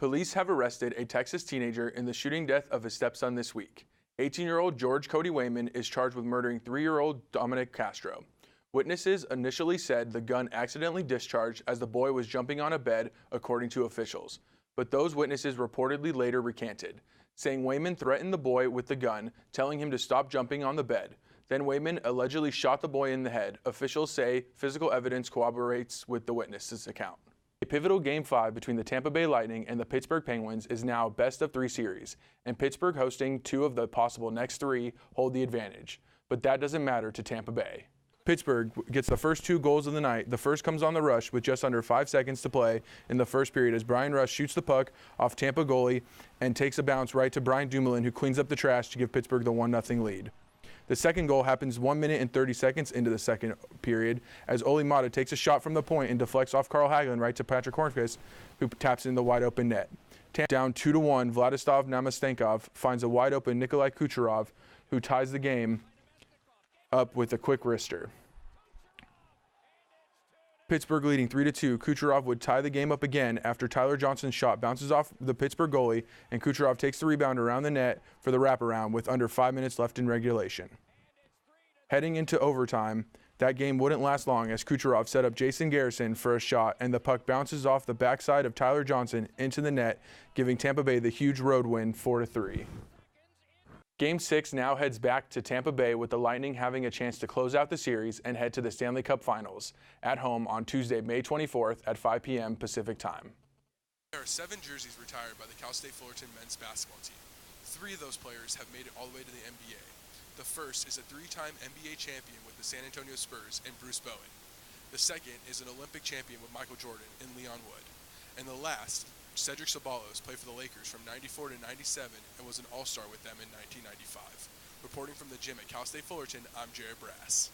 Police have arrested a Texas teenager in the shooting death of his stepson this week. 18-year-old George Cody Wayman is charged with murdering 3-year-old Dominic Castro. Witnesses initially said the gun accidentally discharged as the boy was jumping on a bed, according to officials. But those witnesses reportedly later recanted, saying Wayman threatened the boy with the gun, telling him to stop jumping on the bed. Then Wayman allegedly shot the boy in the head. Officials say physical evidence corroborates with the witnesses' account. A pivotal Game 5 between the Tampa Bay Lightning and the Pittsburgh Penguins is now best of 3 series, and Pittsburgh hosting 2 of the possible next 3 hold the advantage. But that doesn't matter to Tampa Bay. Pittsburgh gets the first 2 goals of the night. The first comes on the rush with just under 5 seconds to play in the first period as Brian Rush shoots the puck off Tampa goalie and takes a bounce right to Brian Dumoulin, who cleans up the trash to give Pittsburgh the 1-0 lead. The second goal happens 1 minute and 30 seconds into the second period as Olli Maatta takes a shot from the point and deflects off Carl Hagelin right to Patrick Hornqvist, who taps in the wide open net. Down 2-1, Vladislav Namastenkov finds a wide open Nikolai Kucherov, who ties the game up with a quick wrister. Pittsburgh leading 3-2. Kucherov would tie the game up again after Tyler Johnson's shot bounces off the Pittsburgh goalie, and Kucherov takes the rebound around the net for the wraparound with under 5 minutes left in regulation. Heading into overtime, that game wouldn't last long as Kucherov set up Jason Garrison for a shot, and the puck bounces off the backside of Tyler Johnson into the net, giving Tampa Bay the huge road win 4-3. Game 6 now heads back to Tampa Bay with the Lightning having a chance to close out the series and head to the Stanley Cup Finals at home on Tuesday, May 24th at 5 p.m. Pacific Time. There are 7 jerseys retired by the Cal State Fullerton men's basketball team. 3 of those players have made it all the way to the NBA. The first is a 3-time NBA champion with the San Antonio Spurs and Bruce Bowen. The second is an Olympic champion with Michael Jordan and Leon Wood. And the last, Cedric Ceballos, played for the Lakers from 94 to 97 and was an all-star with them in 1995. Reporting from the gym at Cal State Fullerton, I'm Jared Brass.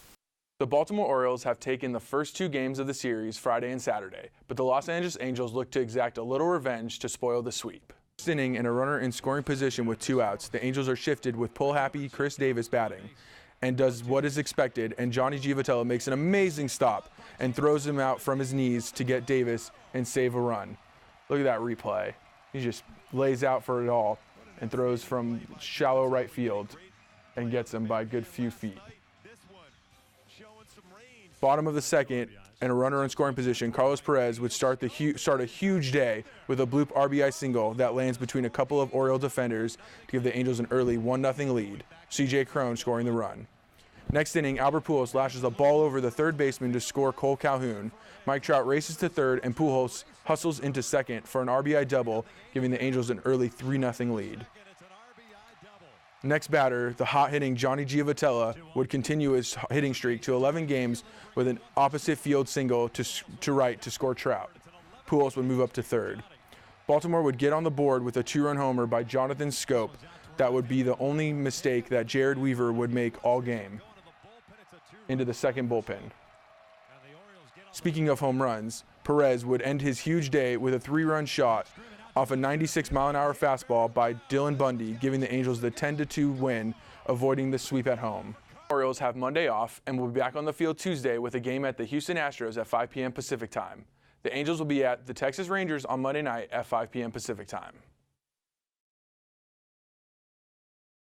The Baltimore Orioles have taken the first 2 games of the series Friday and Saturday, but the Los Angeles Angels look to exact a little revenge to spoil the sweep. First inning and a runner in scoring position with 2 outs, the Angels are shifted with pull-happy Chris Davis batting and does what is expected, and Johnny Giovatella makes an amazing stop and throws him out from his knees to get Davis and save a run. Look at that replay. He just lays out for it all and throws from shallow right field and gets him by a good few feet. Bottom of the second, and a runner in scoring position, Carlos Perez would start a huge day with a bloop RBI single that lands between a couple of Oriole defenders to give the Angels an early 1-0 lead. C.J. Cron scoring the run. Next inning, Albert Pujols lashes a ball over the third baseman to score Cole Calhoun. Mike Trout races to third, and Pujols hustles into second for an RBI double, giving the Angels an early 3-0 lead. Next batter, the hot-hitting Johnny Giovatella would continue his hitting streak to 11 games with an opposite field single to right to score Trout. Pujols would move up to third. Baltimore would get on the board with a 2-run homer by Jonathan Schoop. That would be the only mistake that Jared Weaver would make all game into the second bullpen. Speaking of home runs, Perez would end his huge day with a 3-run shot off a 96-mile-an-hour fastball by Dylan Bundy, giving the Angels the 10-2 win, avoiding the sweep at home. Orioles have Monday off and will be back on the field Tuesday with a game at the Houston Astros at 5 p.m. Pacific Time. The Angels will be at the Texas Rangers on Monday night at 5 p.m. Pacific Time.